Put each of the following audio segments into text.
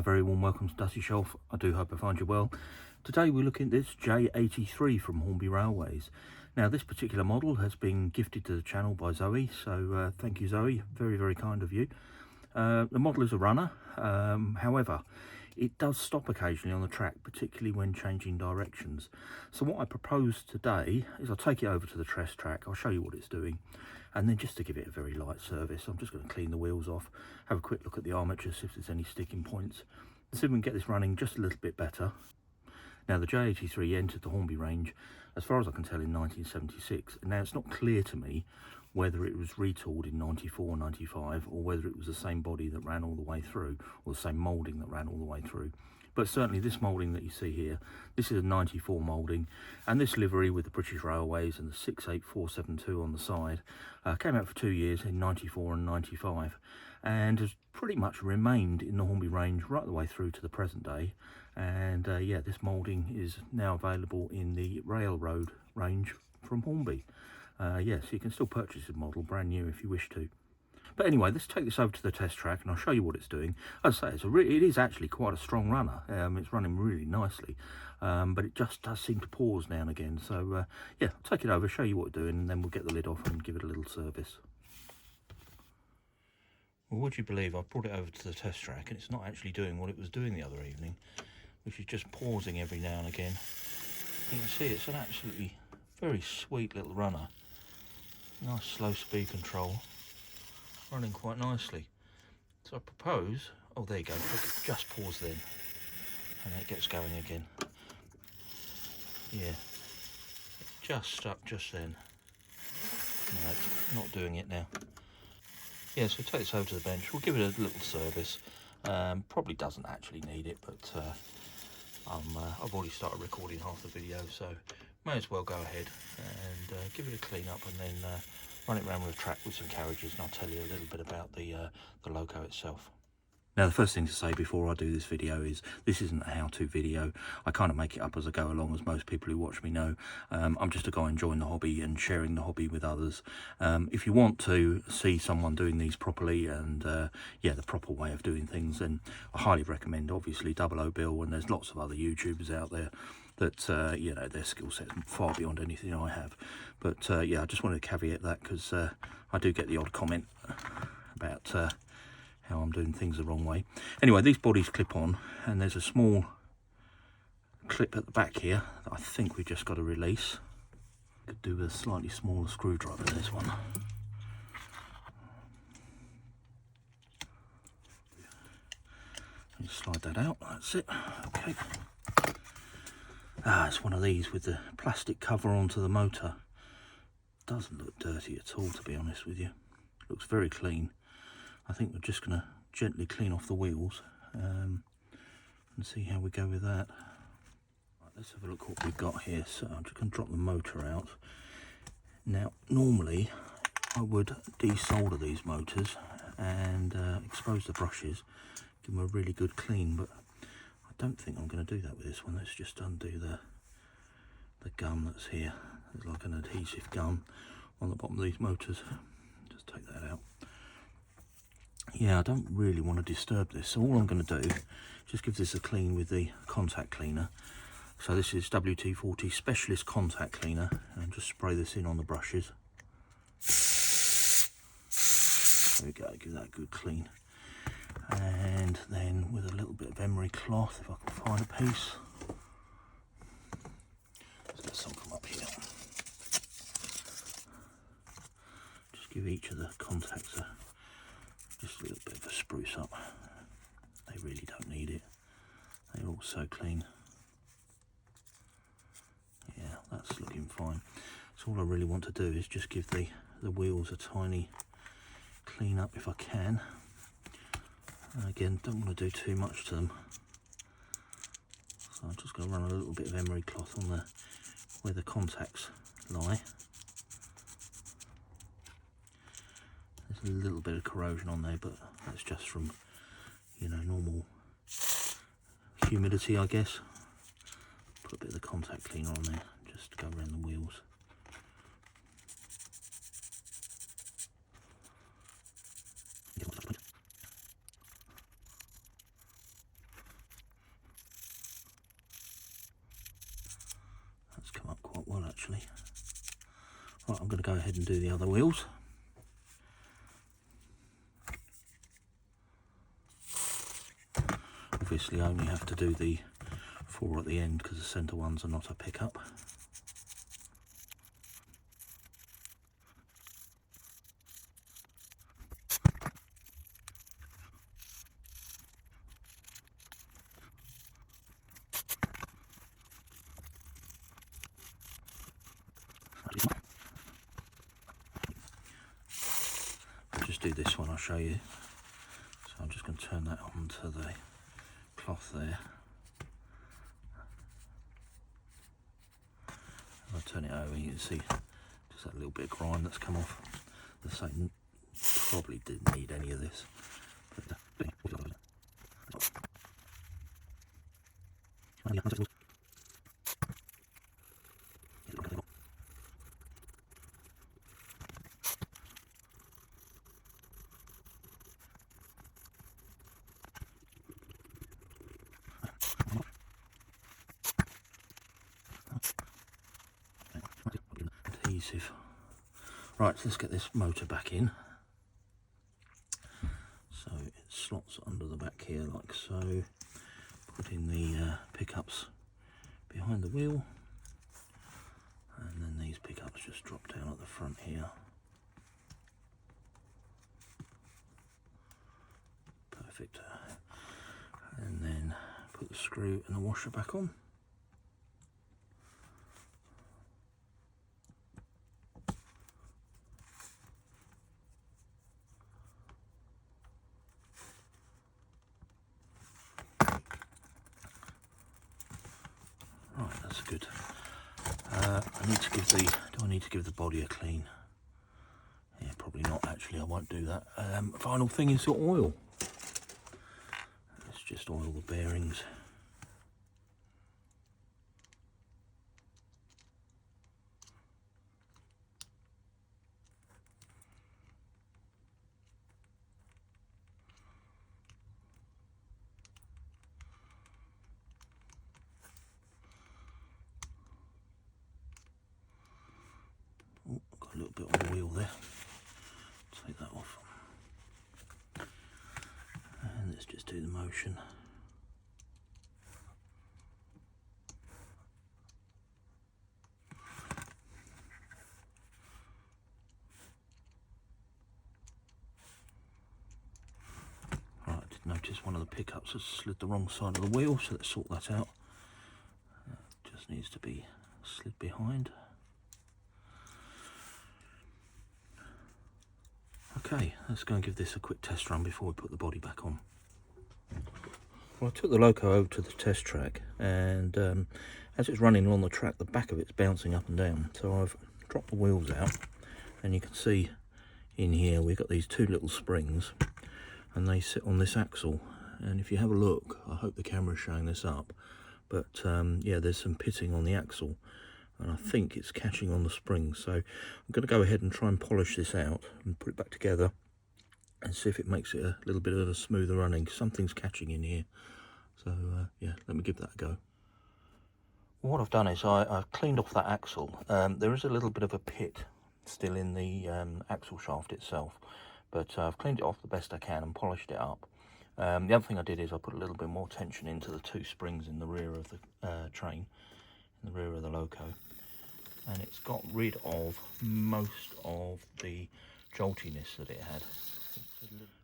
very warm welcome to Dusty Shelf. I do hope I find you well. Today we're looking at this J83 from Hornby Railways. Now this particular model has been gifted to the channel by Zoe, so thank you Zoe, very kind of you. The model is a runner, however it does stop occasionally on the track, particularly when changing directions. So what I propose today is I'll take it over to the test track, I'll show you what it's doing, and then just to give it a very light service, I'm just going to clean the wheels off, have a quick look at the armature, see if there's any sticking points, and see if we can get this running just a little bit better. Now the J83 entered the Hornby range, as far as I can tell, in 1976. Now it's not clear to me whether it was retooled in 94, 95, or whether it was the same body that ran all the way through, or the same moulding that ran all the way through. But certainly this moulding that you see here, this is a 94 moulding, and this livery with the British Railways and the 68472 on the side came out for 2 years in 94 and 95, and has pretty much remained in the Hornby range right the way through to the present day. And yeah, this moulding is now available in the Railroad range from Hornby. Yes, you can still purchase the model brand new if you wish to. But anyway, let's take this over to the test track and I'll show you what it's doing. As I say, it is actually quite a strong runner. It's running really nicely, but it just does seem to pause now and again. So yeah, I'll take it over, show you what it's doing, and then we'll get the lid off and give it a little service. Well, would you believe I've brought it over to the test track and it's not actually doing what it was doing the other evening, which is just pausing every now and again. You can see it's an absolutely very sweet little runner. Nice slow speed control, running quite nicely. So I propose, oh there you go, look, just pause then, and then it gets going again. Yeah, it just stuck just then. No, it's not doing it now. Yeah, so take this over to the bench, we'll give it a little service. Probably doesn't actually need it, but I've already started recording half the video, so may as well go ahead and give it a clean up, and then run it around with a track with some carriages, and I'll tell you a little bit about the loco itself. Now the first thing to say before I do this video is this isn't a how-to video. I kind of make it up as I go along, as most people who watch me know. I'm just a guy enjoying the hobby and sharing the hobby with others. If you want to see someone doing these properly and yeah, the proper way of doing things, then I highly recommend obviously 00 Bill, and there's lots of other YouTubers out there that you know, their skill set's far beyond anything I have. But yeah, I just wanted to caveat that, because I do get the odd comment about how I'm doing things the wrong way. Anyway, these bodies clip on, and there's a small clip at the back here that I think we've just got to release. Could do with a slightly smaller screwdriver than this one. Just slide that out, that's it, okay. It's one of these with the plastic cover onto the motor. Doesn't look dirty at all, to be honest with you. Looks very clean. I think we're just going to gently clean off the wheels and see how we go with that. Right, let's have a look what we've got here. So I'm just going to drop the motor out. Now, normally I would desolder these motors and expose the brushes, give them a really good clean, but I don't think I'm going to do that with this one. Let's just undo the gum that's here. There's like an adhesive gum on the bottom of these motors. Just take that out. Yeah, I don't really want to disturb this, so all I'm going to do is just give this a clean with the contact cleaner. So this is WT-40 Specialist Contact Cleaner, and just spray this in on the brushes. There we go, give that a good clean. And then with a little bit of emery cloth, if I can find a piece. Let's get some from up here. Just give each of the contacts just a little bit of a spruce up. They really don't need it. They're all so clean. Yeah, that's looking fine. So all I really want to do is just give the wheels a tiny clean up if I can. And again, don't want to do too much to them. So I'm just going to run a little bit of emery cloth on where the contacts lie. There's a little bit of corrosion on there, but that's just from, you know, normal humidity, I guess. Put a bit of the contact cleaner on there just to go around the wheels. Right, I'm going to go ahead and do the other wheels. Obviously I only have to do the 4 at the end because the centre ones are not a pickup. I'll just do this one, I'll show you. So I'm just going to turn that onto the cloth there. I'll turn it over, you can see just that little bit of grime that's come off. The same, probably didn't need any of this. Adhesive. Right, let's get this motor back in. So it slots under the back here like so. Put in the pickups behind the wheel, and then these pickups just drop down at the front here. Perfect. And then put the screw and the washer back on. Right, that's good. I need to give the, do I need to give the body a clean? Yeah, probably not actually, I won't do that. Final thing is the oil. Let's just oil the bearings. Oh, got a little bit on the wheel there. Take that off. And let's just do the motion. Right, I did notice one of the pickups has slid the wrong side of the wheel, so let's sort that out. Just needs to be slid behind. Okay, let's go and give this a quick test run before we put the body back on. Well, I took the loco over to the test track, and as it's running along the track, the back of it's bouncing up and down. So I've dropped the wheels out, and you can see in here we've got these 2 little springs, and they sit on this axle. And if you have a look, I hope the camera is showing this up, but yeah, there's some pitting on the axle, and I think it's catching on the springs. So I'm going to go ahead and try and polish this out and put it back together and see if it makes it a little bit of a smoother running. Something's catching in here. So yeah, let me give that a go. What I've done is I've cleaned off that axle. There is a little bit of a pit still in the axle shaft itself, but I've cleaned it off the best I can and polished it up. The other thing I did is I put a little bit more tension into the 2 springs in the rear of the train, in the rear of the loco, and it's got rid of most of the joltiness that it had.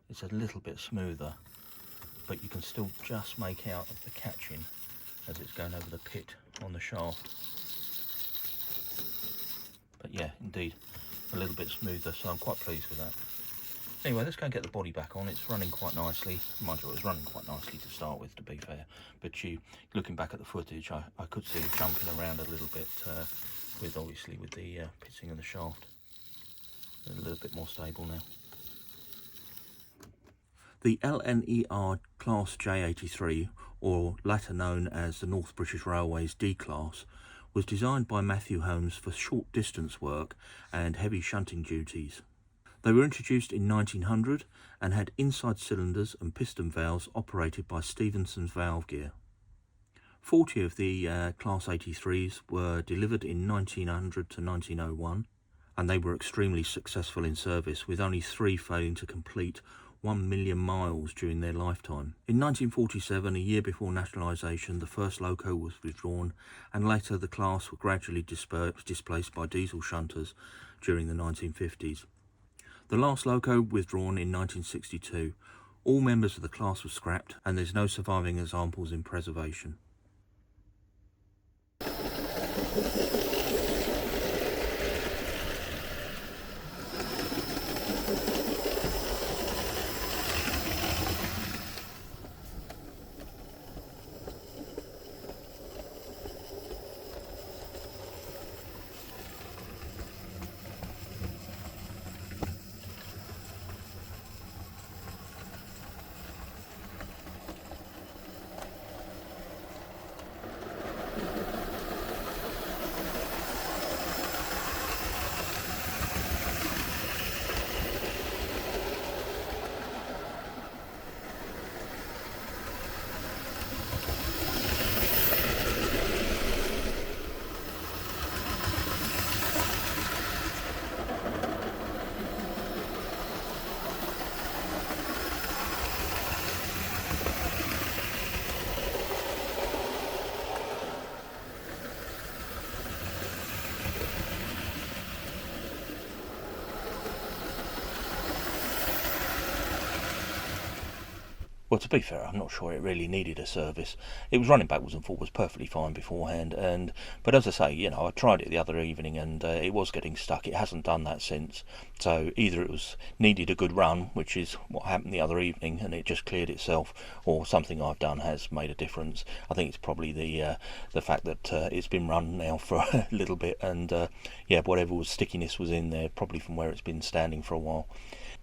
It's a little bit smoother, but you can still just make out the catching as it's going over the pit on the shaft. But yeah, indeed, a little bit smoother, so I'm quite pleased with that. Anyway, let's go and get the body back on. It's running quite nicely. Mind you, it was running quite nicely to start with, to be fair. But looking back at the footage, I could see it jumping around a little bit, obviously with the pitting of the shaft. A little bit more stable now. The LNER Class J83, or latter known as the North British Railways D-Class, was designed by Matthew Holmes for short distance work and heavy shunting duties. They were introduced in 1900 and had inside cylinders and piston valves operated by Stephenson's valve gear. 40 of the Class 83s were delivered in 1900 to 1901. and they were extremely successful in service, with only 3 failing to complete 1 million miles during their lifetime. In 1947, a year before nationalisation, the first loco was withdrawn, and later the class were gradually displaced by diesel shunters during the 1950s. The last loco withdrawn in 1962. All members of the class were scrapped, and there's no surviving examples in preservation. Well, to be fair, I'm not sure it really needed a service. It was running backwards and forwards perfectly fine beforehand, but as I say, you know, I tried it the other evening and it was getting stuck. It hasn't done that since. So either it was needed a good run, which is what happened the other evening, and it just cleared itself, or something I've done has made a difference. I think it's probably the fact that it's been run now for a little bit, and yeah, whatever was stickiness was in there, probably from where it's been standing for a while.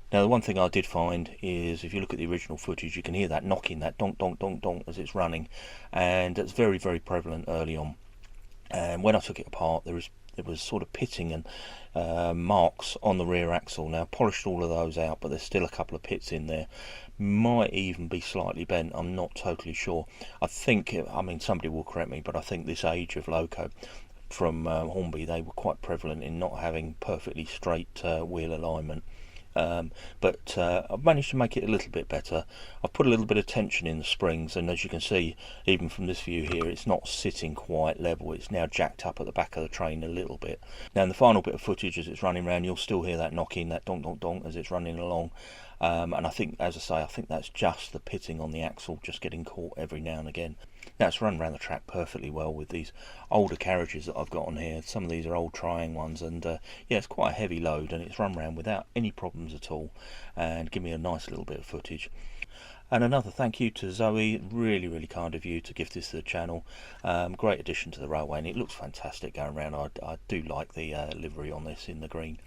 Now, the one thing I did find is, if you look at the original footage, you can hear that knocking, that donk, donk, donk, donk as it's running, and it's very, very prevalent early on. And when I took it apart, there was sort of pitting and marks on the rear axle. Now, I polished all of those out, but there's still a couple of pits in there. Might even be slightly bent, I'm not totally sure. I think, I mean, somebody will correct me, but I think this age of loco from Hornby, they were quite prevalent in not having perfectly straight wheel alignment. But I've managed to make it a little bit better. I've put a little bit of tension in the springs, and as you can see, even from this view here, it's not sitting quite level. It's now jacked up at the back of the train a little bit. Now, in the final bit of footage as it's running around, you'll still hear that knocking, that donk, donk, donk as it's running along. And I think, as I say, I think that's just the pitting on the axle just getting caught every now and again. Now, it's run around the track perfectly well with these older carriages that I've got on here. Some of these are old Triang ones, and yeah, it's quite a heavy load, and it's run around without any problems at all, and give me a nice little bit of footage. And another thank you to Zoe, really, really kind of you to give this to the channel. Great addition to the railway, and it looks fantastic going around. I do like the livery on this in the green.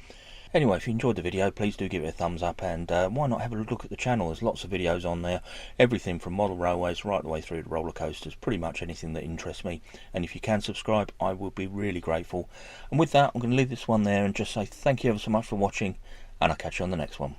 Anyway, if you enjoyed the video, please do give it a thumbs up, and why not have a look at the channel. There's lots of videos on there, everything from model railways right the way through to roller coasters, pretty much anything that interests me. And if you can subscribe, I will be really grateful. And with that, I'm going to leave this one there and just say thank you ever so much for watching, and I'll catch you on the next one.